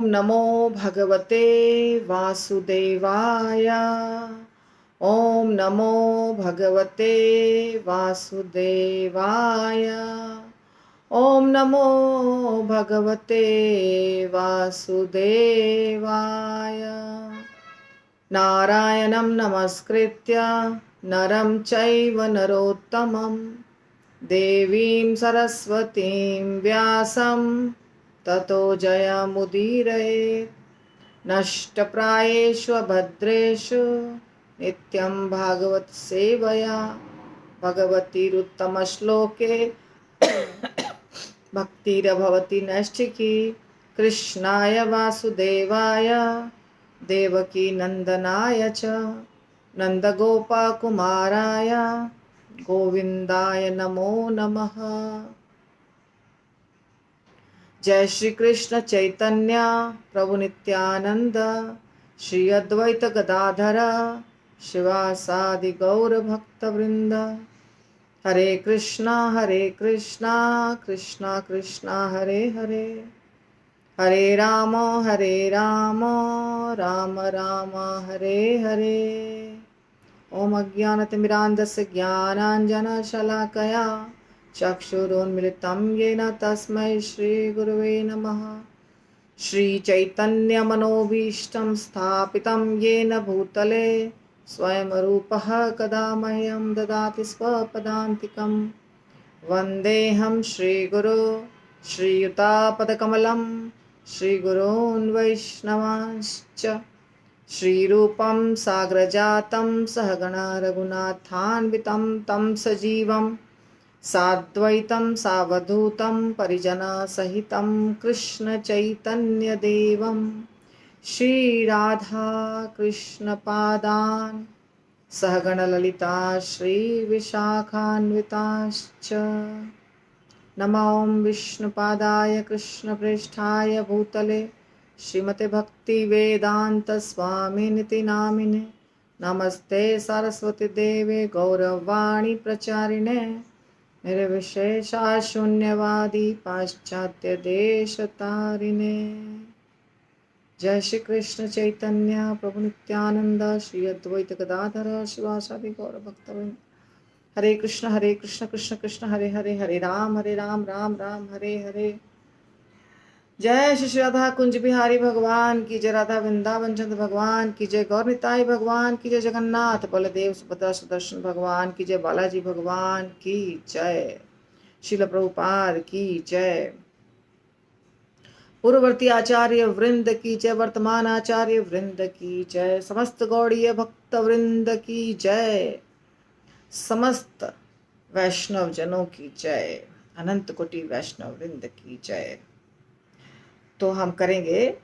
ओम नमो भगवते वासुदेवाय। ओम नमो भगवते वासुदेवाय। ओम नमो भगवते वासुदेवाय। नारायणं नमस्कृत्य नरं चैव नरोत्तमं देवीं सरस्वतीं व्यासं ततो जयमुदीरयेत्। नष्टप्रायेषु भद्रेषु नित्यं भागवत सेवया भगवतीरुत्तमश्लोके भक्तिर्भवति नैष्ठिकी। कृष्णाय वासुदेवाय देवकी नंदनाय च नंदगोपाकुमाराय गोविंदाय नमो नमः। जय श्री कृष्ण चैतन्य प्रभु नित्यानंद श्री अद्वैत गदाधर शिवासादि गौर भक्त वृंद। हरे कृष्णा कृष्णा कृष्णा हरे हरे, हरे राम राम राम हरे हरे। ओम अज्ञानतिमिरान्धस्य ज्ञानाञ्जनशलाकया चक्षुरुन्मिलितं येन तस्मै श्रीगुरुवे नमः। श्रीचैतन्यमनोभीष्टं स्थापितं येन भूतले स्वयं रूपः कदा मह्यं ददाति स्वपदान्तिकं। वन्देऽहं श्रीगुरो श्रीयुतापदकमलं श्रीगुरून् वैष्णवांश्च श्रीरूपं साग्रजातं सहगणा रघुनाथान्वितं तं सजीवं साद्वैतं सावधूतं परिजनसहितं कृष्णचैतन्यदेवं श्रीराधा कृष्णपादान् सहगणललिता श्रीविशाखान्विताश्च। नमो विष्णुपादाय कृष्णप्रेष्ठाय भूतले श्रीमते भक्तिवेदांत स्वामिनिति नामिने। नमस्ते सरस्वती देवे गौरवाणी प्रचारिणे निर्विशेषा शून्यवादी पाश्चात्य देशतारिणे। जय श्री कृष्ण चैतन्य प्रभु नित्यानंद श्री अद्वैत गदाधर शिवासादि गौर भक्तवृंद। हरे कृष्ण कृष्ण कृष्ण हरे हरे, हरे राम राम राम हरे हरे। जय श्री राधा कुंज बिहारी भगवान की जय, राधा वृंदावन चंद्र भगवान की जय, गौर निताई भगवान की जय, जगन्नाथ बलदेव सुभद्रा सुदर्शन भगवान की जय, बालाजी भगवान की जय, शिल प्रभुपाद की जय। पूर्ववर्ती आचार्य वृंद की जय, वर्तमान आचार्य वृंद की जय, समस्त गौड़ीय भक्त वृंद की जय, समस्त वैष्णव जनों की जय, अनंत कोटि वैष्णव वृंद की जय। तो हम करेंगे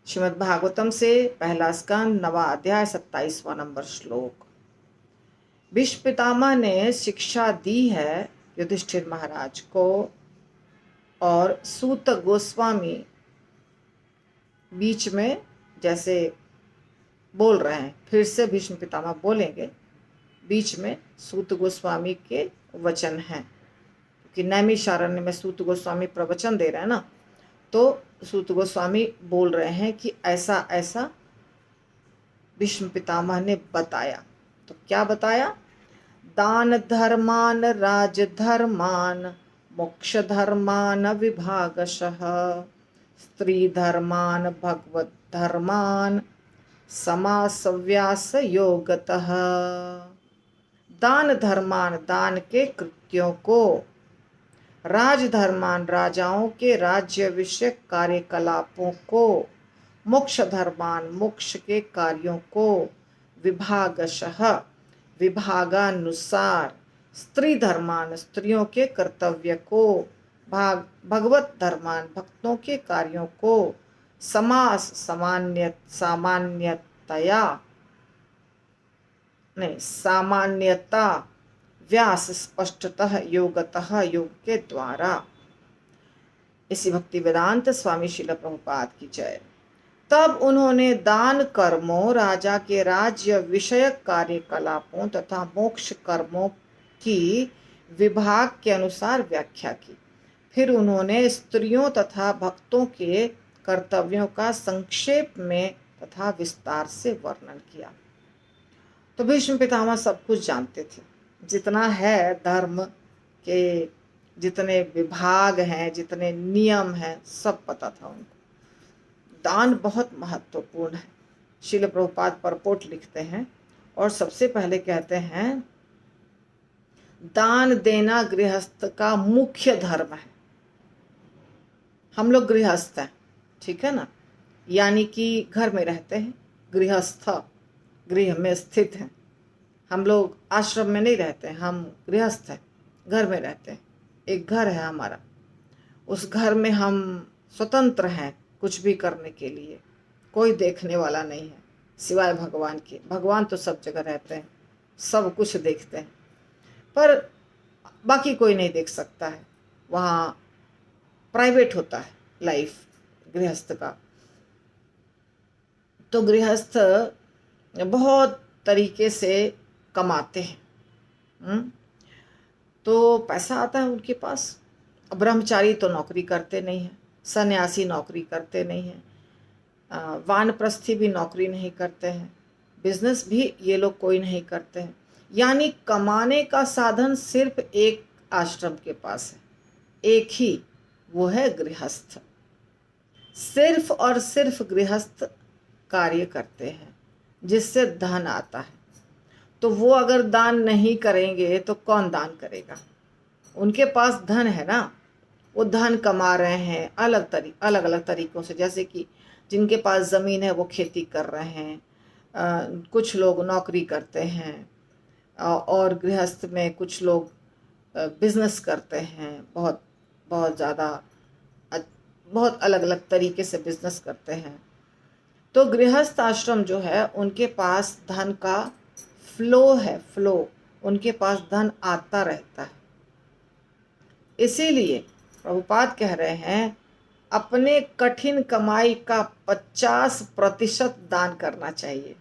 श्रीमद् भागवतम से पहला स्कंद 9वां अध्याय 27वां नंबर श्लोक। भीष्म पितामह ने शिक्षा दी है युधिष्ठिर महाराज को और सूत गोस्वामी बीच में जैसे बोल रहे हैं, फिर से भीष्म पितामह बोलेंगे, बीच में सूत गोस्वामी के वचन हैं क्योंकि नैमिषारण्य में सूत गोस्वामी प्रवचन दे रहे हैं ना, तो सूत गोस्वामी बोल रहे हैं कि ऐसा ऐसा भीष्म पितामह ने बताया। तो क्या बताया? दान धर्मान राजधर्मान मोक्ष धर्मान विभागशः स्त्री धर्मान भगवत धर्मान समासव्यास योगतः। दान धर्मान दान के कृत्यों को, राजधर्मान राजाओं के राज्य विषयक कार्यकलापों को, मोक्ष धर्मान मोक्ष के कार्यों को, विभागशः विभागानुसार, स्त्री धर्मान स्त्रियों के कर्तव्य को, भगवत धर्मान भक्तों के कार्यों को, समास सामान्यता व्यास स्पष्टतः योगतः योग के द्वारा। इसी भक्ति वेदांत स्वामी श्रील प्रभुपाद की जय। तब उन्होंने दान कर्मों, राजा के राज्य विषयक कार्यकलापों तथा मोक्ष कर्मों की विभाग के अनुसार व्याख्या की। फिर उन्होंने स्त्रियों तथा भक्तों के कर्तव्यों का संक्षेप में तथा विस्तार से वर्णन किया। तो भीष्म पितामह सब कुछ जानते थे, जितना है धर्म के जितने विभाग हैं, जितने नियम हैं, सब पता था उनको। दान बहुत महत्वपूर्ण है। श्रील प्रभुपाद परपोट लिखते हैं और सबसे पहले कहते हैं दान देना गृहस्थ का मुख्य धर्म है। हम लोग गृहस्थ हैं, ठीक है ना, यानी कि घर में रहते हैं, गृहस्थ गृह में स्थित हैं। हम लोग आश्रम में नहीं रहते हैं, हम गृहस्थ हैं, घर में रहते हैं। एक घर है हमारा, उस घर में हम स्वतंत्र हैं कुछ भी करने के लिए। कोई देखने वाला नहीं है सिवाय भगवान के। भगवान तो सब जगह रहते हैं, सब कुछ देखते हैं, पर बाकी कोई नहीं देख सकता है। वहाँ प्राइवेट होता है लाइफ गृहस्थ का। तो गृहस्थ बहुत तरीके से कमाते हैं, तो पैसा आता है उनके पास। ब्रह्मचारी तो नौकरी करते नहीं हैं, सन्यासी नौकरी करते नहीं हैं, वानप्रस्थी भी नौकरी नहीं करते हैं, बिजनेस भी ये लोग कोई नहीं करते हैं। यानी कमाने का साधन सिर्फ एक आश्रम के पास है, एक ही, वो है गृहस्थ। सिर्फ और सिर्फ गृहस्थ कार्य करते हैं जिससे धन आता है। तो वो अगर दान नहीं करेंगे तो कौन दान करेगा? उनके पास धन है ना, वो धन कमा रहे हैं अलग अलग तरीकों से। जैसे कि जिनके पास ज़मीन है वो खेती कर रहे हैं, कुछ लोग नौकरी करते हैं, और गृहस्थ में कुछ लोग बिजनेस करते हैं, बहुत बहुत ज़्यादा बहुत अलग अलग तरीके से बिजनेस करते हैं। तो गृहस्थ आश्रम जो है उनके पास धन का फ्लो है, फ्लो, उनके पास धन आता रहता है। इसीलिए प्रभुपाद कह रहे हैं अपने कठिन कमाई का 50% दान करना चाहिए।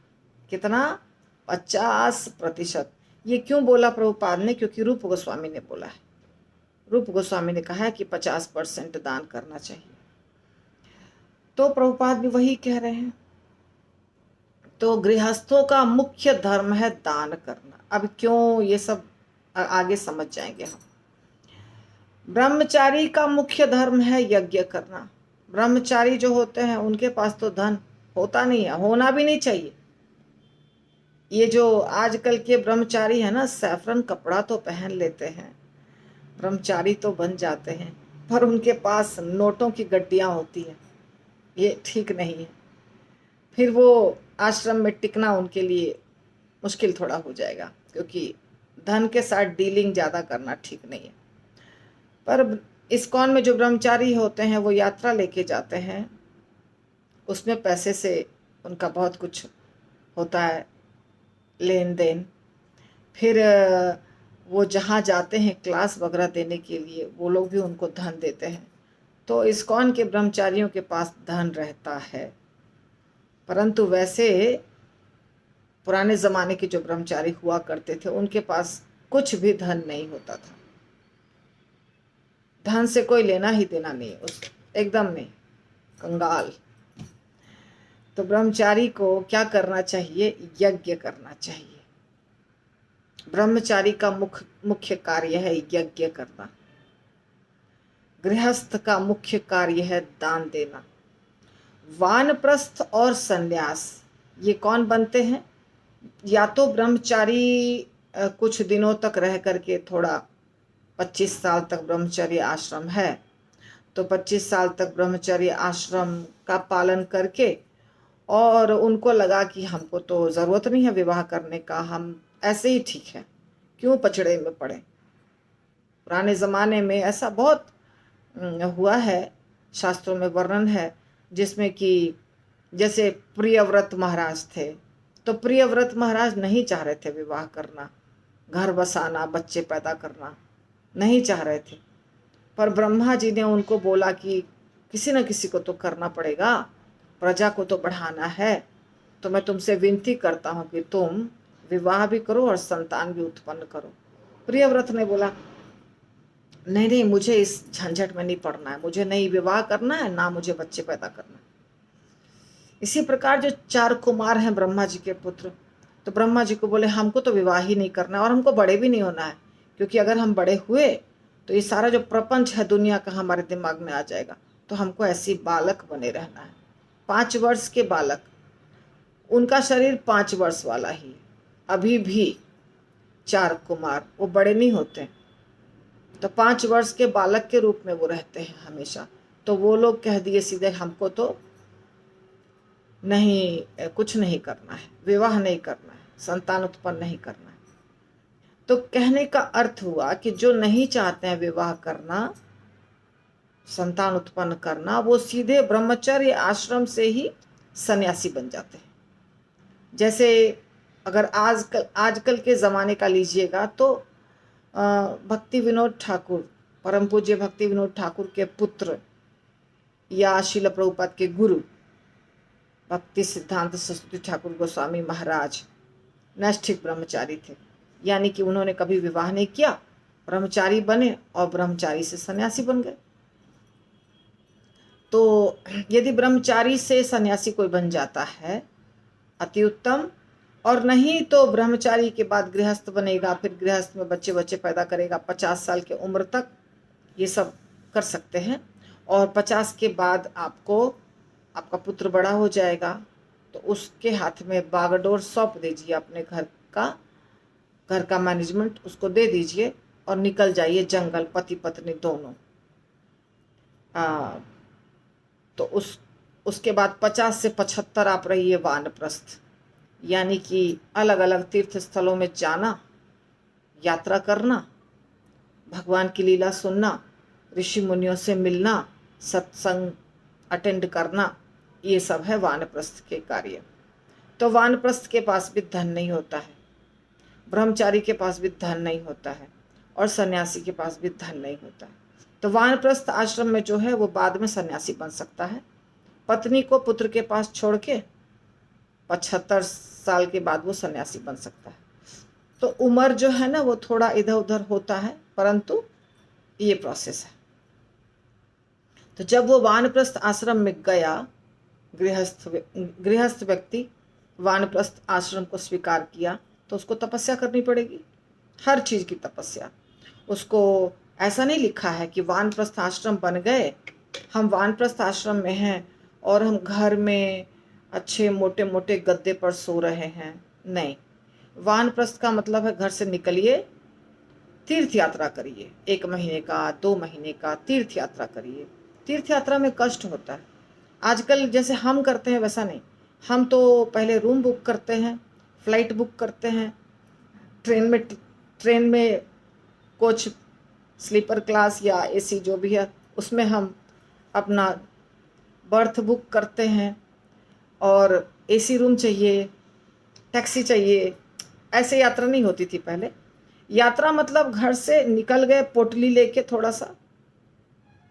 कितना? 50%। ये क्यों बोला प्रभुपाद ने? क्योंकि रूप गोस्वामी ने बोला है। रूप गोस्वामी ने कहा है कि 50% दान करना चाहिए, तो प्रभुपाद भी वही कह रहे हैं। तो गृहस्थों का मुख्य धर्म है दान करना। अब क्यों, ये सब आगे समझ जाएंगे हम। ब्रह्मचारी का मुख्य धर्म है यज्ञ करना। ब्रह्मचारी जो होते हैं उनके पास तो धन होता नहीं है, होना भी नहीं चाहिए। ये जो आजकल के ब्रह्मचारी है ना, सैफरन कपड़ा तो पहन लेते हैं, ब्रह्मचारी तो बन जाते हैं, पर उनके पास नोटों की गड्डियां होती है, ये ठीक नहीं है। फिर वो आश्रम में टिकना उनके लिए मुश्किल थोड़ा हो जाएगा, क्योंकि धन के साथ डीलिंग ज़्यादा करना ठीक नहीं है। पर इस्कॉन में जो ब्रह्मचारी होते हैं वो यात्रा लेके जाते हैं, उसमें पैसे से उनका बहुत कुछ होता है, लेन देन। फिर वो जहाँ जाते हैं क्लास वगैरह देने के लिए, वो लोग भी उनको धन देते हैं। तो इस्कॉन के ब्रह्मचारियों के पास धन रहता है। परंतु वैसे पुराने ज़माने के जो ब्रह्मचारी हुआ करते थे उनके पास कुछ भी धन नहीं होता था। धन से कोई लेना ही देना नहीं, उस एकदम नहीं, कंगाल। तो ब्रह्मचारी को क्या करना चाहिए? यज्ञ करना चाहिए। ब्रह्मचारी का मुख्य कार्य है यज्ञ करना। गृहस्थ का मुख्य कार्य है दान देना। वानप्रस्थ और संन्यास ये कौन बनते हैं? या तो ब्रह्मचारी कुछ दिनों तक रह करके, थोड़ा 25 साल तक ब्रह्मचर्य आश्रम है तो 25 साल तक ब्रह्मचर्य आश्रम का पालन करके, और उनको लगा कि हमको तो ज़रूरत नहीं है विवाह करने का, हम ऐसे ही ठीक है, क्यों पचड़े में पड़े। पुराने ज़माने में ऐसा बहुत हुआ है, शास्त्रों में वर्णन है, जिसमें कि जैसे प्रियव्रत महाराज थे, तो प्रियव्रत महाराज नहीं चाह रहे थे विवाह करना, घर बसाना, बच्चे पैदा करना नहीं चाह रहे थे। पर ब्रह्मा जी ने उनको बोला कि किसी न किसी को तो करना पड़ेगा, प्रजा को तो बढ़ाना है, तो मैं तुमसे विनती करता हूँ कि तुम विवाह भी करो और संतान भी उत्पन्न करो। प्रियव्रत ने बोला नहीं नहीं, मुझे इस झंझट में नहीं पड़ना है, मुझे नहीं विवाह करना है, ना मुझे बच्चे पैदा करना है। इसी प्रकार जो 4 कुमार हैं ब्रह्मा जी के पुत्र, तो ब्रह्मा जी को बोले हमको तो विवाह ही नहीं करना है और हमको बड़े भी नहीं होना है, क्योंकि अगर हम बड़े हुए तो ये सारा जो प्रपंच है दुनिया का हमारे दिमाग में आ जाएगा, तो हमको ऐसी बालक बने रहना है। 5 वर्ष के बालक, उनका शरीर 5 वर्ष वाला ही, अभी भी 4 कुमार, वो बड़े नहीं होते, तो 5 वर्ष के बालक के रूप में वो रहते हैं हमेशा। तो वो लोग कह दिए सीधे हमको तो नहीं, कुछ नहीं करना है, विवाह नहीं करना है, संतान उत्पन्न नहीं करना है। तो कहने का अर्थ हुआ कि जो नहीं चाहते हैं विवाह करना, संतान उत्पन्न करना, वो सीधे ब्रह्मचर्य आश्रम से ही सन्यासी बन जाते हैं। जैसे अगर आजकल के ज़माने का लीजिएगा तो भक्ति विनोद ठाकुर, परम पूज्य भक्ति विनोद ठाकुर के पुत्र या श्रील प्रभुपाद के गुरु भक्ति सिद्धांत सरस्वती ठाकुर गोस्वामी महाराज नैष्ठिक ब्रह्मचारी थे, यानी कि उन्होंने कभी विवाह नहीं किया, ब्रह्मचारी बने और ब्रह्मचारी से सन्यासी बन गए। तो यदि ब्रह्मचारी से सन्यासी कोई बन जाता है अति उत्तम, और नहीं तो ब्रह्मचारी के बाद गृहस्थ बनेगा, फिर गृहस्थ में बच्चे बच्चे पैदा करेगा, 50 साल की उम्र तक ये सब कर सकते हैं। और 50 के बाद आपका पुत्र बड़ा हो जाएगा तो उसके हाथ में बागडोर सौंप दीजिए, अपने घर का मैनेजमेंट उसको दे दीजिए और निकल जाइए जंगल, पति पत्नी दोनों। तो उसके बाद 50 से 75 आप रहिए वानप्रस्थ, यानी कि अलग अलग तीर्थ स्थलों में जाना, यात्रा करना, भगवान की लीला सुनना, ऋषि मुनियों से मिलना, सत्संग अटेंड करना, ये सब है वानप्रस्थ के कार्य। तो वानप्रस्थ के पास भी धन नहीं होता है, ब्रह्मचारी के पास भी धन नहीं होता है, और सन्यासी के पास भी धन नहीं होता है। तो वानप्रस्थ आश्रम में जो है वो बाद में सन्यासी बन सकता है, पत्नी को पुत्र के पास छोड़ के 75 साल के बाद वो सन्यासी बन सकता है। तो उम्र जो है ना वो थोड़ा इधर उधर होता है, परंतु ये प्रोसेस है। तो जब वो वानप्रस्थ आश्रम में गया, गृहस्थ व्यक्ति वानप्रस्थ आश्रम को स्वीकार किया, तो उसको तपस्या करनी पड़ेगी, हर चीज़ की तपस्या। उसको ऐसा नहीं लिखा है कि वानप्रस्थ आश्रम बन गए, हम वानप्रस्थ आश्रम में हैं और हम घर में अच्छे मोटे मोटे गद्दे पर सो रहे हैं, नहीं। वानप्रस्थ का मतलब है घर से निकलिए, तीर्थ यात्रा करिए, 1 महीने का 2 महीने का तीर्थ यात्रा करिए। तीर्थ यात्रा में कष्ट होता है, आजकल जैसे हम करते हैं वैसा नहीं। हम तो पहले रूम बुक करते हैं, फ्लाइट बुक करते हैं, ट्रेन में कोच स्लीपर क्लास या एसी जो भी है उसमें हम अपना बर्थ बुक करते हैं, और एसी रूम चाहिए, टैक्सी चाहिए। ऐसे यात्रा नहीं होती थी पहले। यात्रा मतलब घर से निकल गए पोटली लेके, थोड़ा सा,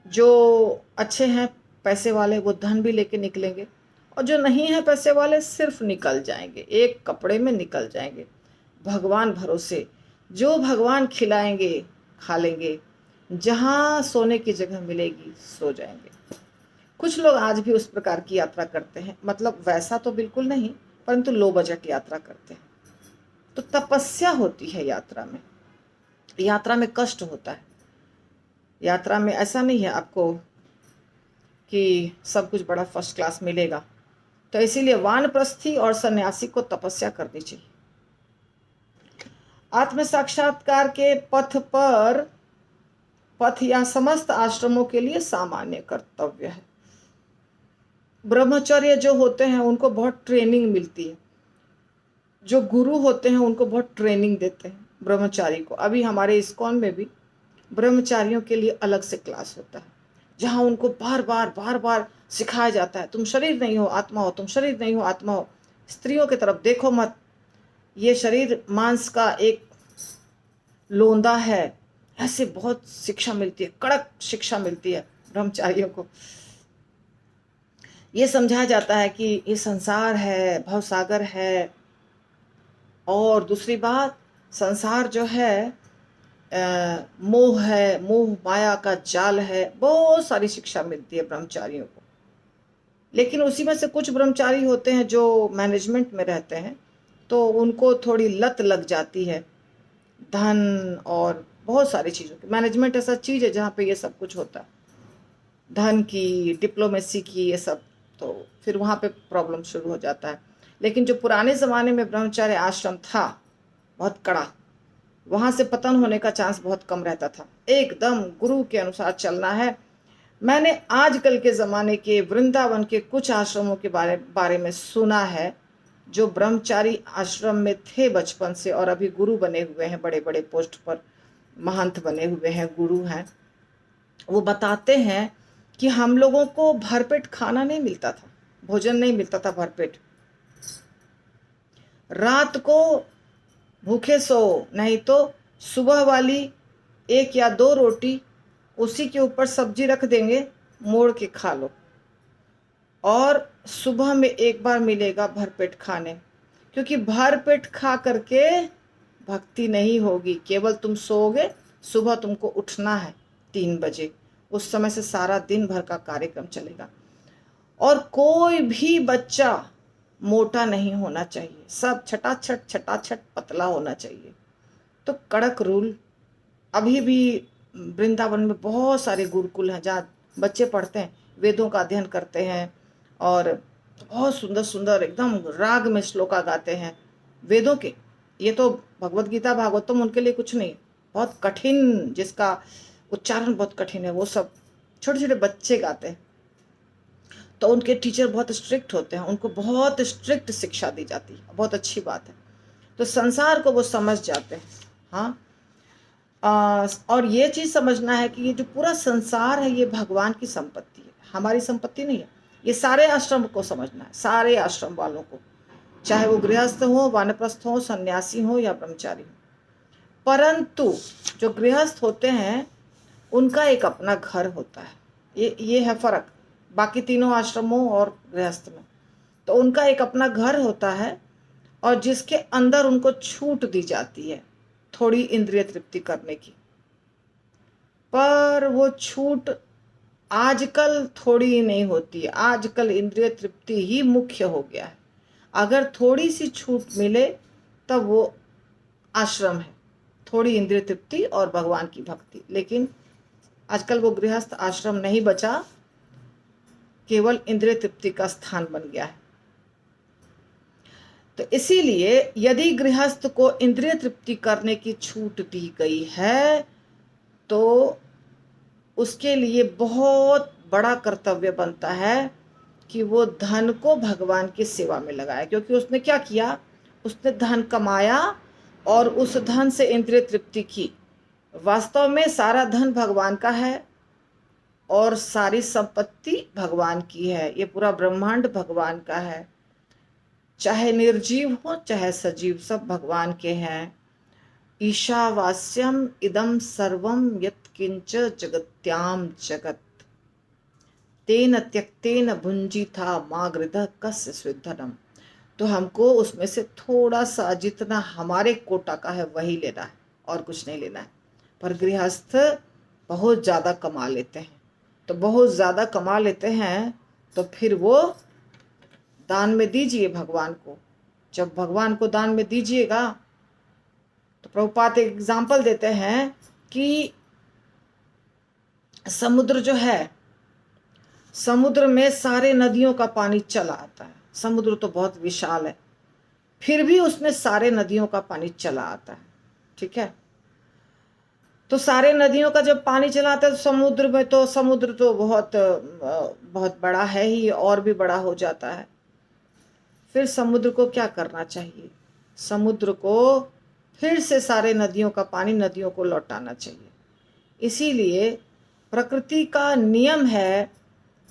जो अच्छे हैं पैसे वाले वो धन भी लेके निकलेंगे, और जो नहीं है पैसे वाले सिर्फ निकल जाएंगे, एक कपड़े में निकल जाएंगे, भगवान भरोसे। जो भगवान खिलाएंगे खा लेंगे, जहाँ सोने की जगह मिलेगी सो जाएंगे। कुछ लोग आज भी उस प्रकार की यात्रा करते हैं, मतलब वैसा तो बिल्कुल नहीं, परंतु लो बजट यात्रा करते हैं। तो तपस्या होती है यात्रा में, यात्रा में कष्ट होता है। यात्रा में ऐसा नहीं है आपको कि सब कुछ बड़ा फर्स्ट क्लास मिलेगा। तो इसीलिए वानप्रस्थी और सन्यासी को तपस्या करनी चाहिए। आत्म साक्षात्कार के पथ या समस्त आश्रमों के लिए सामान्य कर्तव्य है। ब्रह्मचर्य जो होते हैं उनको बहुत ट्रेनिंग मिलती है, जो गुरु होते हैं उनको बहुत ट्रेनिंग देते हैं ब्रह्मचारी को। अभी हमारे इस्कॉन में भी ब्रह्मचारियों के लिए अलग से क्लास होता है, जहाँ उनको बार बार सिखाया जाता है, तुम शरीर नहीं हो आत्मा हो, तुम शरीर नहीं हो आत्मा हो, स्त्रियों की तरफ देखो मत, ये शरीर मांस का एक लोंदा है। ऐसे बहुत शिक्षा मिलती है, कड़क शिक्षा मिलती है ब्रह्मचारियों को। ये समझाया जाता है कि ये संसार है, भवसागर है, और दूसरी बात, संसार जो है मोह है, मोह माया का जाल है, बहुत सारी शिक्षा मिलती है ब्रह्मचारियों को। लेकिन उसी में से कुछ ब्रह्मचारी होते हैं जो मैनेजमेंट में रहते हैं, तो उनको थोड़ी लत लग जाती है धन और बहुत सारी चीज़ों की। मैनेजमेंट ऐसा चीज़ है जहाँ पे ये सब कुछ होता है, धन की, डिप्लोमेसी की, ये सब। तो फिर वहाँ पे प्रॉब्लम शुरू हो जाता है। लेकिन जो पुराने ज़माने में ब्रह्मचार्य आश्रम था, बहुत कड़ा, वहाँ से पतन होने का चांस बहुत कम रहता था। एकदम गुरु के अनुसार चलना है। मैंने आजकल के ज़माने के वृंदावन के कुछ आश्रमों के बारे में सुना है, जो ब्रह्मचारी आश्रम में थे बचपन से और अभी गुरु बने हुए हैं, बड़े बड़े पोस्ट पर महंत बने हुए हैं, गुरु हैं। वो बताते हैं कि हम लोगों को भरपेट खाना नहीं मिलता था, भोजन नहीं मिलता था भरपेट। रात को भूखे सो, नहीं तो सुबह वाली 1 या 2 रोटी, उसी के ऊपर सब्जी रख देंगे, मोड़ के खा लो। और सुबह में एक बार मिलेगा भरपेट खाने, क्योंकि भरपेट खा करके भक्ति नहीं होगी, केवल तुम सोओगे। सुबह तुमको उठना है 3 बजे, उस समय से सारा दिन भर का कार्यक्रम चलेगा। और कोई भी बच्चा मोटा नहीं होना चाहिए, सब छटाछट पतला होना चाहिए। तो कड़क रूल। अभी भी वृंदावन में बहुत सारे गुरुकुल हैं जहाँ बच्चे पढ़ते हैं, वेदों का अध्ययन करते हैं और बहुत सुंदर सुंदर एकदम राग में श्लोका गाते हैं वेदों के। ये तो भगवत गीता भागवतम उनके लिए कुछ नहीं, बहुत कठिन, जिसका उच्चारण बहुत कठिन है, वो सब छोटे छोटे बच्चे गाते हैं। तो उनके टीचर बहुत स्ट्रिक्ट होते हैं, उनको बहुत स्ट्रिक्ट शिक्षा दी जाती है, बहुत अच्छी बात है। तो संसार को वो समझ जाते हैं। हाँ, और ये चीज़ समझना है कि ये जो पूरा संसार है ये भगवान की संपत्ति है, हमारी संपत्ति नहीं है। ये सारे आश्रम को समझना है, सारे आश्रम वालों को, चाहे वो गृहस्थ हो, वानप्रस्थ हो, सन्यासी हो या ब्रह्मचारी हो। परंतु जो गृहस्थ होते हैं उनका एक अपना घर होता है, ये है फर्क बाकी तीनों आश्रमों और गृहस्थ में। तो उनका एक अपना घर होता है और जिसके अंदर उनको छूट दी जाती है थोड़ी इंद्रिय तृप्ति करने की। पर वो छूट आजकल थोड़ी नहीं होती है, आजकल इंद्रिय तृप्ति ही मुख्य हो गया है। अगर थोड़ी सी छूट मिले तब वो आश्रम है, थोड़ी इंद्रिय तृप्ति और भगवान की भक्ति। लेकिन आजकल वो गृहस्थ आश्रम नहीं बचा, केवल इंद्रिय तृप्ति का स्थान बन गया है। तो इसीलिए यदि गृहस्थ को इंद्रिय तृप्ति करने की छूट दी गई है तो उसके लिए बहुत बड़ा कर्तव्य बनता है कि वो धन को भगवान की सेवा में लगाए। क्योंकि उसने क्या किया, उसने धन कमाया और उस धन से इंद्रिय तृप्ति की। वास्तव में सारा धन भगवान का है और सारी संपत्ति भगवान की है, ये पूरा ब्रह्मांड भगवान का है, चाहे निर्जीव हो चाहे सजीव, सब भगवान के हैं। ईशावास्यम इदम सर्वम यत्किंच जगत्याम जगत, तेन त्यक्तेन भुंजीथा मा गृधः कस्य स्विद्धनम। तो हमको उसमें से थोड़ा सा, जितना हमारे कोटा का है वही लेना है और कुछ नहीं लेना है। पर गृहस्थ बहुत ज़्यादा कमा लेते हैं, तो बहुत ज़्यादा कमा लेते हैं तो फिर वो दान में दीजिए भगवान को। जब भगवान को दान में दीजिएगा तो प्रभुपाद एक एग्जाम्पल देते हैं कि समुद्र जो है, समुद्र में सारे नदियों का पानी चला आता है। समुद्र तो बहुत विशाल है, फिर भी उसमें सारे नदियों का पानी चला आता है, ठीक है। तो सारे नदियों का जब पानी चला आता है तो समुद्र तो बहुत बड़ा है ही, और भी बड़ा हो जाता है। फिर समुद्र को क्या करना चाहिए, समुद्र को फिर से सारे नदियों का पानी नदियों को लौटाना चाहिए। इसीलिए प्रकृति का नियम है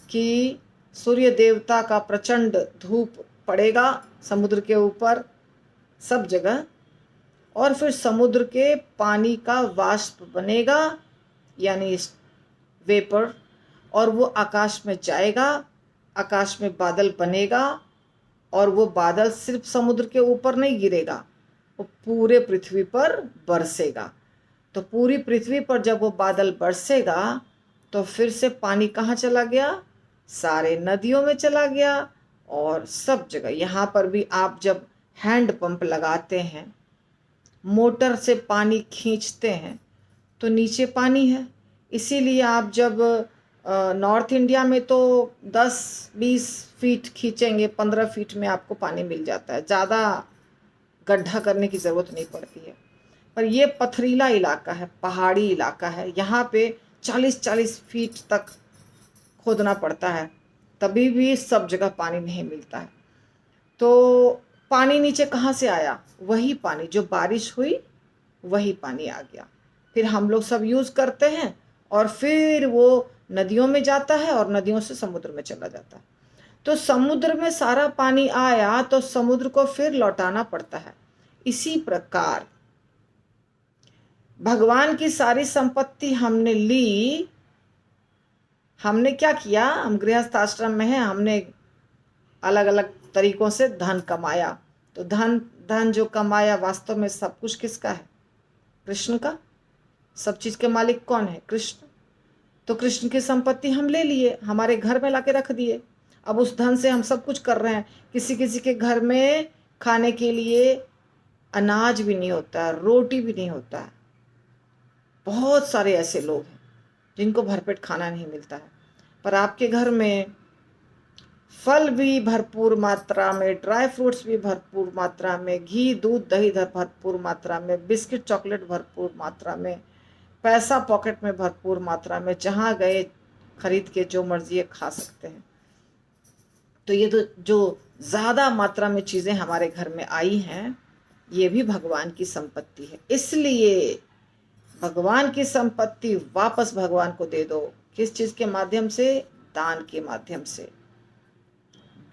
कि सूर्य देवता का प्रचंड धूप पड़ेगा समुद्र के ऊपर सब जगह, और फिर समुद्र के पानी का वाष्प बनेगा, यानी वेपर, और वो आकाश में जाएगा, आकाश में बादल बनेगा, और वो बादल सिर्फ समुद्र के ऊपर नहीं गिरेगा, वो पूरे पृथ्वी पर बरसेगा। तो पूरी पृथ्वी पर जब वो बादल बरसेगा तो फिर से पानी कहाँ चला गया, सारे नदियों में चला गया और सब जगह। यहाँ पर भी आप जब हैंड पंप लगाते हैं, मोटर से पानी खींचते हैं तो नीचे पानी है। इसीलिए आप जब नॉर्थ इंडिया में तो 10-20 फीट खींचेंगे, 15 फीट में आपको पानी मिल जाता है, ज़्यादा गड्ढा करने की ज़रूरत नहीं पड़ती है। पर ये पथरीला इलाका है, पहाड़ी इलाका है, यहाँ पे 40-40 फीट तक खोदना पड़ता है, तभी भी सब जगह पानी नहीं मिलता है। तो पानी नीचे कहाँ से आया, वही पानी जो बारिश हुई वही पानी आ गया, फिर हम लोग सब यूज़ करते हैं और फिर वो नदियों में जाता है और नदियों से समुद्र में चला जाता है। तो समुद्र में सारा पानी आया तो समुद्र को फिर लौटाना पड़ता है। इसी प्रकार भगवान की सारी संपत्ति हमने ली, हमने क्या किया, हम गृहस्थ आश्रम में हैं, हमने अलग अलग तरीकों से धन कमाया। तो धन जो कमाया वास्तव में सब कुछ किसका है, कृष्ण का। सब चीज के मालिक कौन है, कृष्ण। तो कृष्ण की संपत्ति हम ले लिए, हमारे घर में लाके रख दिए। अब उस धन से हम सब कुछ कर रहे हैं। किसी किसी के घर में खाने के लिए अनाज भी नहीं होता है, रोटी भी नहीं होता है। बहुत सारे ऐसे लोग हैं जिनको भरपेट खाना नहीं मिलता है। पर आपके घर में फल भी भरपूर मात्रा में, ड्राई फ्रूट्स भी भरपूर मात्रा में, घी दूध दही भरपूर मात्रा में, बिस्किट चॉकलेट भरपूर मात्रा में, पैसा पॉकेट में भरपूर मात्रा में, जहाँ गए खरीद के जो मर्जी खा सकते हैं। तो ये तो जो ज़्यादा मात्रा में चीज़ें हमारे घर में आई हैं, ये भी भगवान की संपत्ति है। इसलिए भगवान की संपत्ति वापस भगवान को दे दो। किस चीज़ के माध्यम से, दान के माध्यम से।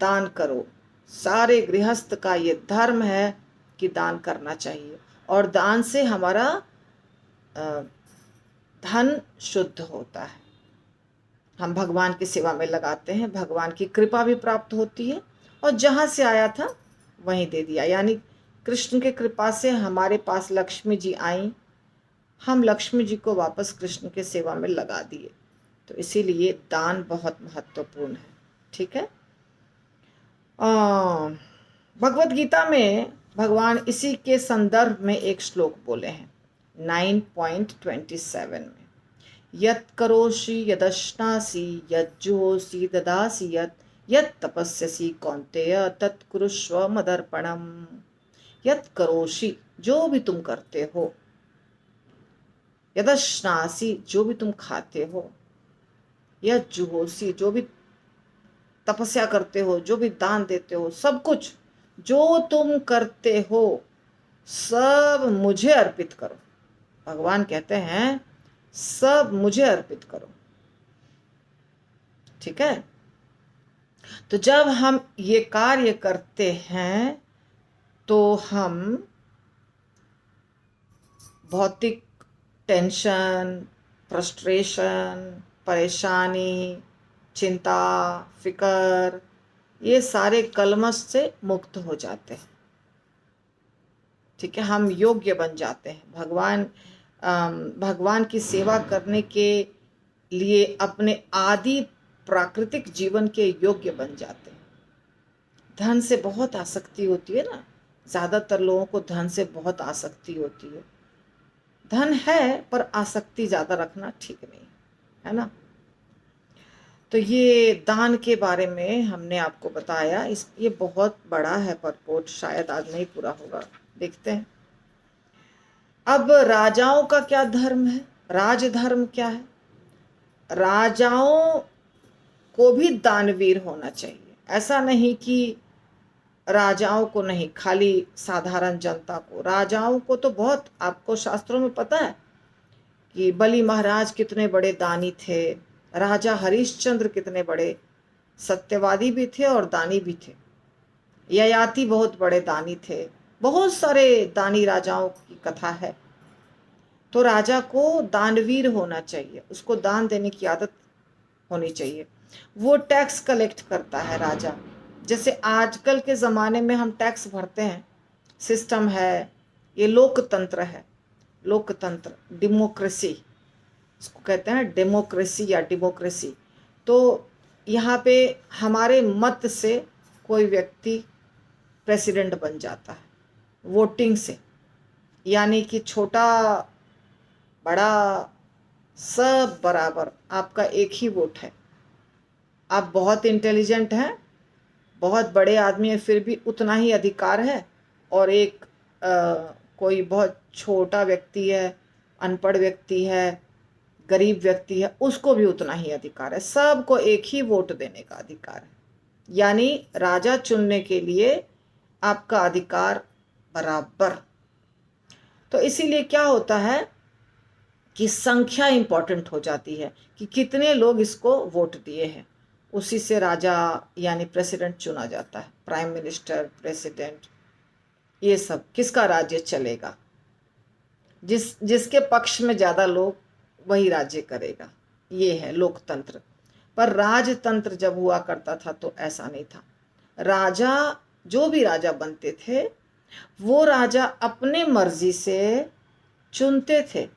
दान करो। सारे गृहस्थ का ये धर्म है कि दान करना चाहिए, और दान से हमारा धन शुद्ध होता है। हम भगवान की सेवा में लगाते हैं, भगवान की कृपा भी प्राप्त होती है, और जहाँ से आया था वहीं दे दिया। यानी कृष्ण के कृपा से हमारे पास लक्ष्मी जी आई, हम लक्ष्मी जी को वापस कृष्ण के सेवा में लगा दिए। तो इसीलिए दान बहुत महत्वपूर्ण है। ठीक है। भगवत गीता में भगवान इसी के संदर्भ में एक श्लोक बोले हैं 9.27 में, यत् करोषि यदश्नासि यज्जुहोषि ददासि यत् तपस्यसि कौन्तेय तत् कुरुष्व मदर्पणम। यत् करोषि, जो भी तुम करते हो, यदश्नासि, जो भी तुम खाते हो, यज्जुहोषि, जो भी तपस्या करते हो, जो भी दान देते हो, सब कुछ जो तुम करते हो सब मुझे अर्पित करो। भगवान कहते हैं सब मुझे अर्पित करो। ठीक है। तो जब हम ये कार्य करते हैं तो हम भौतिक टेंशन, फ्रस्ट्रेशन, परेशानी, चिंता, फिकर, ये सारे कलमश से मुक्त हो जाते हैं। ठीक है। हम योग्य बन जाते हैं। भगवान की सेवा करने के लिए अपने आदि प्राकृतिक जीवन के योग्य बन जाते हैं। धन से बहुत आसक्ति होती है ना, ज़्यादातर लोगों को धन से बहुत आसक्ति होती है। धन है पर आसक्ति ज़्यादा रखना ठीक नहीं है ना। तो ये दान के बारे में हमने आपको बताया। ये बहुत बड़ा है परपोट, शायद आज नहीं पूरा होगा, देखते हैं। अब राजाओं का क्या धर्म है, राजधर्म क्या है। राजाओं को भी दानवीर होना चाहिए। ऐसा नहीं कि राजाओं को नहीं, खाली साधारण जनता को। राजाओं को तो बहुत, आपको शास्त्रों में पता है कि बलि महाराज कितने बड़े दानी थे, राजा हरिश्चंद्र कितने बड़े सत्यवादी भी थे और दानी भी थे, ययाति बहुत बड़े दानी थे, बहुत सारे दानी राजाओं की कथा है। तो राजा को दानवीर होना चाहिए, उसको दान देने की आदत होनी चाहिए। वो टैक्स कलेक्ट करता है राजा। जैसे आजकल के ज़माने में हम टैक्स भरते हैं, सिस्टम है, ये लोकतंत्र है। लोकतंत्र, डेमोक्रेसी, इसको कहते हैं डेमोक्रेसी या डेमोक्रेसी। तो यहाँ पे हमारे मत से कोई व्यक्ति प्रेसिडेंट बन जाता है, वोटिंग से, यानी कि छोटा बड़ा सब बराबर, आपका एक ही वोट है। आप बहुत इंटेलिजेंट हैं, बहुत बड़े आदमी हैं, फिर भी उतना ही अधिकार है, और एक कोई बहुत छोटा व्यक्ति है, अनपढ़ व्यक्ति है, गरीब व्यक्ति है, उसको भी उतना ही अधिकार है। सबको एक ही वोट देने का अधिकार है, यानी राजा चुनने के लिए आपका अधिकार बराबर। तो इसीलिए क्या होता है कि संख्या इंपॉर्टेंट हो जाती है कि कितने लोग इसको वोट दिए हैं, उसी से राजा यानी प्रेसिडेंट चुना जाता है। प्राइम मिनिस्टर, प्रेसिडेंट, ये सब किसका राज्य चलेगा, जिसके पक्ष में ज़्यादा लोग वही राज्य करेगा। ये है लोकतंत्र। पर राजतंत्र जब हुआ करता था तो ऐसा नहीं था। राजा, जो भी राजा बनते थे, वो राजा अपने मर्जी से चुनते थे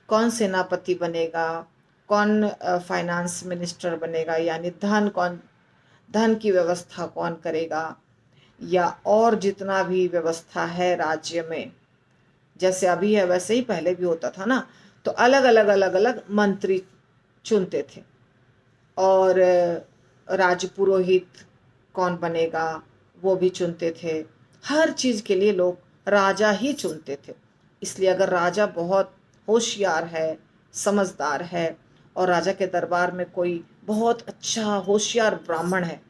कौन सेनापति बनेगा, कौन फाइनेंस मिनिस्टर बनेगा, यानी धन की व्यवस्था कौन करेगा, या और जितना भी व्यवस्था है राज्य में, जैसे अभी है वैसे ही पहले भी होता था ना। तो अलग अलग मंत्री चुनते थे, और राजपुरोहित कौन बनेगा वो भी चुनते थे। हर चीज़ के लिए लोग राजा ही चुनते थे। इसलिए अगर राजा बहुत होशियार है, समझदार है, और राजा के दरबार में कोई बहुत अच्छा होशियार ब्राह्मण है,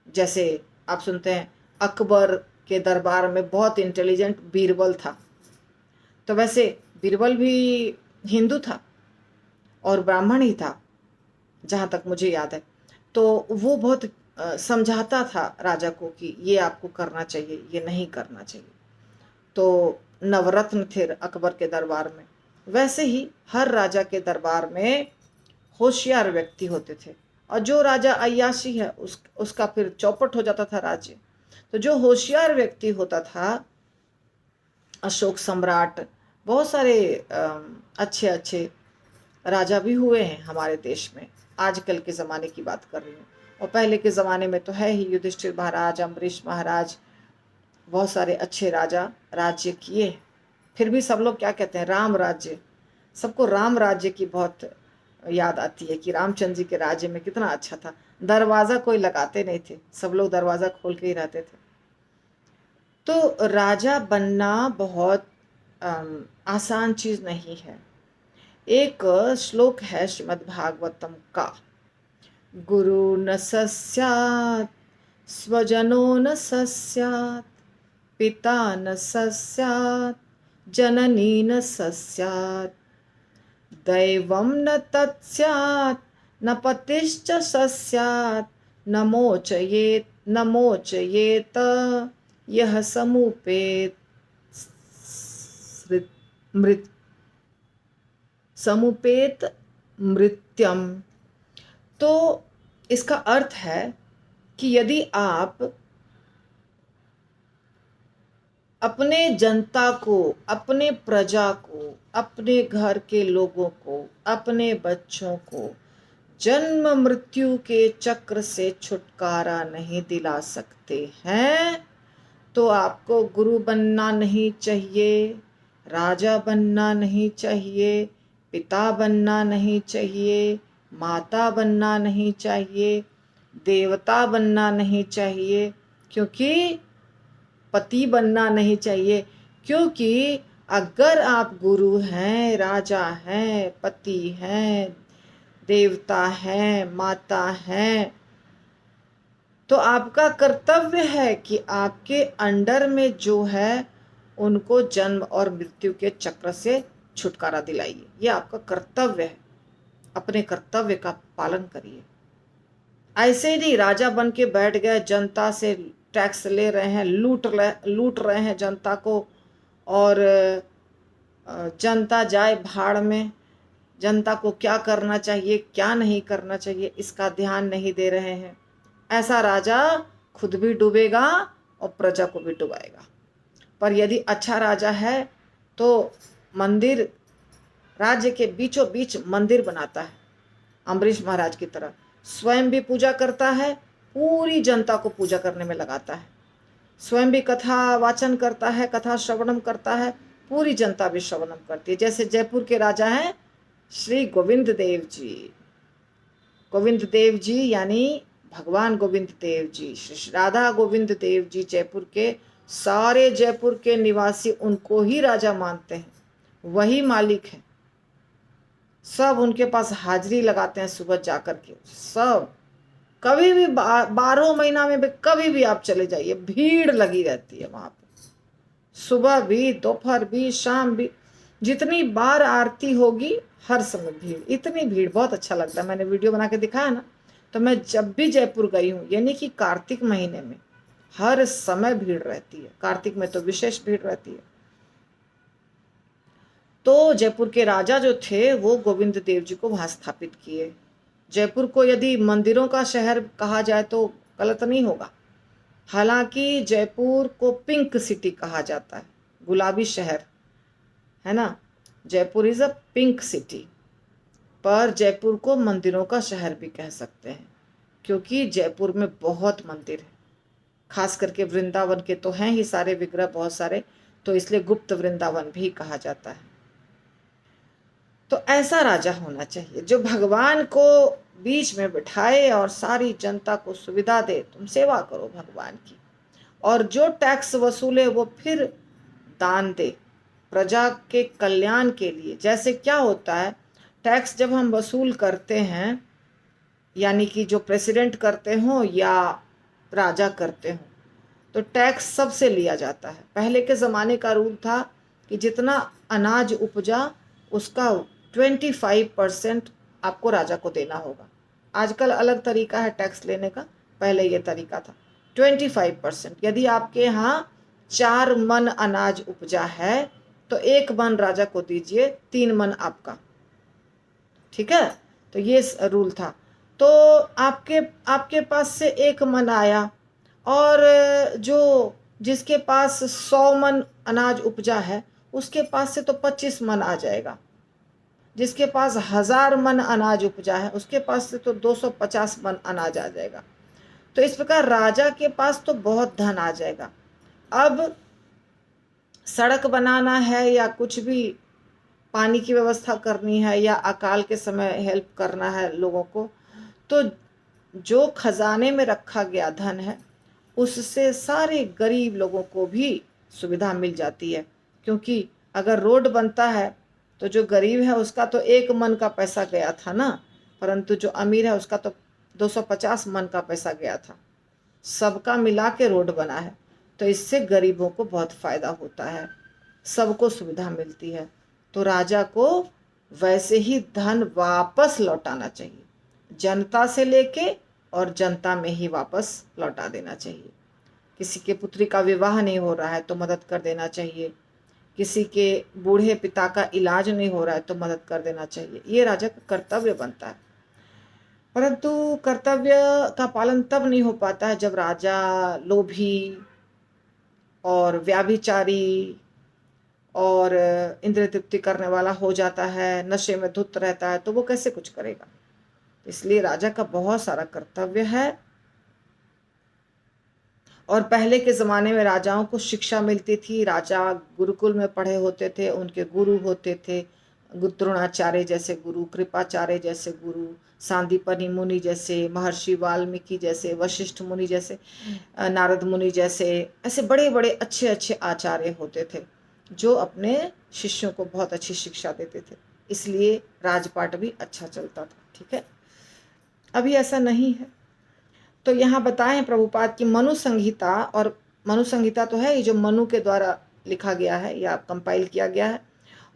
जैसे आप सुनते हैं अकबर के दरबार में बहुत इंटेलिजेंट बीरबल था, तो वैसे बीरबल भी हिंदू था और ब्राह्मण ही था जहाँ तक मुझे याद है। तो वो बहुत समझाता था राजा को कि ये आपको करना चाहिए, ये नहीं करना चाहिए। तो नवरत्न थे अकबर के दरबार में। वैसे ही हर राजा के दरबार में होशियार व्यक्ति होते थे, और जो राजा अय्याशी है उसका फिर चौपट हो जाता था राज्य। तो जो होशियार व्यक्ति होता था, अशोक सम्राट, बहुत सारे अच्छे अच्छे राजा भी हुए हैं हमारे देश में। आजकल के ज़माने की बात कर रही हूँ, और पहले के ज़माने में तो है ही, युधिष्ठिर महाराज, अम्बरीश महाराज, बहुत सारे अच्छे राजा राज्य किए। फिर भी सब लोग क्या कहते हैं, राम राज्य। सबको राम राज्य की बहुत याद आती है कि रामचंद्र जी के राज्य में कितना अच्छा था। दरवाज़ा कोई लगाते नहीं थे, सब लोग दरवाज़ा खोल के ही रहते थे। तो राजा बनना बहुत आसान चीज़ नहीं है। एक श्लोक है श्रीमद् भागवतम का, गुरु न सस्यात् स्वजनो न सस्यात् पिता न सस्यात् जननी न सस्यात् दैवं न तत्स्यात् न पतिश्च सस्यात् न मोचयेत यह समुपेत मृत्यम। तो इसका अर्थ है कि यदि आप अपने जनता को, अपने प्रजा को, अपने घर के लोगों को, अपने बच्चों को जन्म मृत्यु के चक्र से छुटकारा नहीं दिला सकते हैं, तो आपको गुरु बनना नहीं चाहिए, राजा बनना नहीं चाहिए, पिता बनना नहीं चाहिए, माता बनना नहीं चाहिए, देवता बनना नहीं चाहिए, क्योंकि पति बनना नहीं चाहिए। क्योंकि अगर आप गुरु हैं, राजा हैं, पति हैं, देवता हैं, माता हैं, तो आपका कर्तव्य है कि आपके अंडर में जो है उनको जन्म और मृत्यु के चक्र से छुटकारा दिलाइए। ये आपका कर्तव्य है, अपने कर्तव्य का पालन करिए। ऐसे ही नहीं राजा बन के बैठ गए, जनता से टैक्स ले रहे हैं, लूट रहे हैं जनता को, और जनता जाए भाड़ में। जनता को क्या करना चाहिए, क्या नहीं करना चाहिए, इसका ध्यान नहीं दे रहे हैं। ऐसा राजा खुद भी डूबेगा और प्रजा को भी डुबाएगा। पर यदि अच्छा राजा है तो मंदिर, राज्य के बीचों बीच मंदिर बनाता है, अम्बरीश महाराज की तरह। स्वयं भी पूजा करता है, पूरी जनता को पूजा करने में लगाता है। स्वयं भी कथा वाचन करता है, कथा श्रवणम करता है, पूरी जनता भी श्रवणम करती है। जैसे जयपुर के राजा हैं श्री गोविंद देव जी। गोविंद देव जी यानी भगवान गोविंद देव जी, श्री राधा गोविंद देव जी जयपुर के, सारे जयपुर के निवासी उनको ही राजा मानते हैं, वही मालिक हैं। सब उनके पास हाजिरी लगाते हैं सुबह जाकर के। सब कभी भी 12 महीना में भी कभी भी आप चले जाइए, भीड़ लगी रहती है वहां पे, सुबह भी, दोपहर भी, शाम भी। जितनी बार आरती होगी हर समय भीड़, इतनी भीड़, बहुत अच्छा लगता है। मैंने वीडियो बना के दिखाया ना, तो मैं जब भी जयपुर गई हूँ, यानी कि कार्तिक महीने में हर समय भीड़ रहती है। कार्तिक में तो विशेष भीड़ रहती है। तो जयपुर के राजा जो थे वो गोविंद देव जी को वहां स्थापित किए। जयपुर को यदि मंदिरों का शहर कहा जाए तो गलत नहीं होगा। हालांकि जयपुर को पिंक सिटी कहा जाता है, गुलाबी शहर, है ना। Jaipur is a pink city, पर जयपुर को मंदिरों का शहर भी कह सकते हैं, क्योंकि जयपुर में बहुत मंदिर है। खास करके वृंदावन के तो हैं ही सारे विग्रह, बहुत सारे, तो इसलिए गुप्त वृंदावन भी कहा जाता है। तो ऐसा राजा होना चाहिए जो भगवान को बीच में बिठाए और सारी जनता को सुविधा दे। तुम सेवा करो भगवान की, और जो टैक्स वसूले वो फिर दान दे प्रजा के कल्याण के लिए। जैसे क्या होता है, टैक्स जब हम वसूल करते हैं, यानी कि जो प्रेसिडेंट करते हो या राजा करते हो, तो टैक्स सबसे लिया जाता है। पहले के ज़माने का रूल था कि जितना अनाज उपजा उसका 25% आपको राजा को देना होगा। आजकल अलग तरीका है टैक्स लेने का, पहले ये तरीका था 25%। यदि आपके यहाँ 4 मन अनाज उपजा है तो 1 मन राजा को दीजिए, 3 मन आपका, ठीक है। तो ये रूल था। तो आपके पास से 1 मन आया, और जिसके पास 100 मन अनाज उपजा है उसके पास से तो 25 मन आ जाएगा। जिसके पास 1000 मन अनाज उपजा है उसके पास से तो 250 मन अनाज आ जाएगा। तो इस प्रकार राजा के पास तो बहुत धन आ जाएगा। अब सड़क बनाना है या कुछ भी पानी की व्यवस्था करनी है या अकाल के समय हेल्प करना है लोगों को, तो जो खजाने में रखा गया धन है उससे सारे गरीब लोगों को भी सुविधा मिल जाती है। क्योंकि अगर रोड बनता है तो जो गरीब है उसका तो 1 मन का पैसा गया था ना, परंतु जो अमीर है उसका तो 250 मन का पैसा गया था। सबका मिला के रोड बना है, तो इससे गरीबों को बहुत फायदा होता है, सबको सुविधा मिलती है। तो राजा को वैसे ही धन वापस लौटाना चाहिए, जनता से लेके और जनता में ही वापस लौटा देना चाहिए। किसी के पुत्री का विवाह नहीं हो रहा है तो मदद कर देना चाहिए, किसी के बूढ़े पिता का इलाज नहीं हो रहा है तो मदद कर देना चाहिए। ये राजा का कर्तव्य बनता है। परंतु कर्तव्य का पालन तब नहीं हो पाता है जब राजा लोभी और व्याभिचारी और इंद्रिय तृप्ति करने वाला हो जाता है, नशे में धुत रहता है, तो वो कैसे कुछ करेगा। इसलिए राजा का बहुत सारा कर्तव्य है। और पहले के ज़माने में राजाओं को शिक्षा मिलती थी, राजा गुरुकुल में पढ़े होते थे, उनके गुरु होते थे, द्रोणाचार्य जैसे गुरु, कृपाचार्य जैसे गुरु, सांदीपनि मुनि जैसे, महर्षि वाल्मीकि जैसे, वशिष्ठ मुनि जैसे, नारद मुनि जैसे, ऐसे बड़े बड़े अच्छे अच्छे आचार्य होते थे जो अपने शिष्यों को बहुत अच्छी शिक्षा देते थे। इसलिए राजपाट भी अच्छा चलता था, ठीक है। अभी ऐसा नहीं है। तो यहाँ बताएं प्रभुपाद की मनु संहिता, और मनु संहिता तो है ये जो मनु के द्वारा लिखा गया है या कंपाइल किया गया है,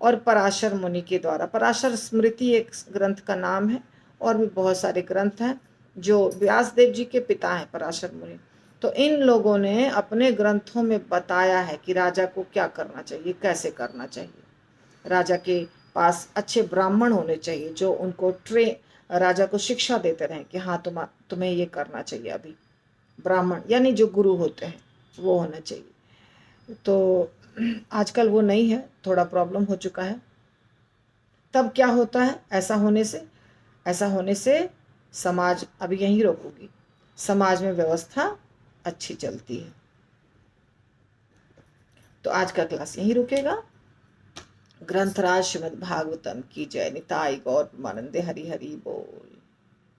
और पराशर मुनि के द्वारा। पराशर स्मृति एक ग्रंथ का नाम है, और भी बहुत सारे ग्रंथ हैं जो व्यास देव जी के पिता हैं पराशर मुनि। तो इन लोगों ने अपने ग्रंथों में बताया है कि राजा को क्या करना चाहिए, कैसे करना चाहिए। राजा के पास अच्छे ब्राह्मण होने चाहिए जो उनको राजा को शिक्षा देते रहें कि हाँ तुम्हें ये करना चाहिए। अभी ब्राह्मण यानी जो गुरु होते हैं वो होना चाहिए। तो आजकल वो नहीं है, थोड़ा प्रॉब्लम हो चुका है। तब क्या होता है, ऐसा होने से समाज, अभी यहीं रोकूंगी, समाज में व्यवस्था अच्छी चलती है। तो आज का क्लास यहीं रुकेगा। ग्रंथराज श्रीमद् भागवतम की जय। निताई गौर मानंदे। हरि हरि बोल।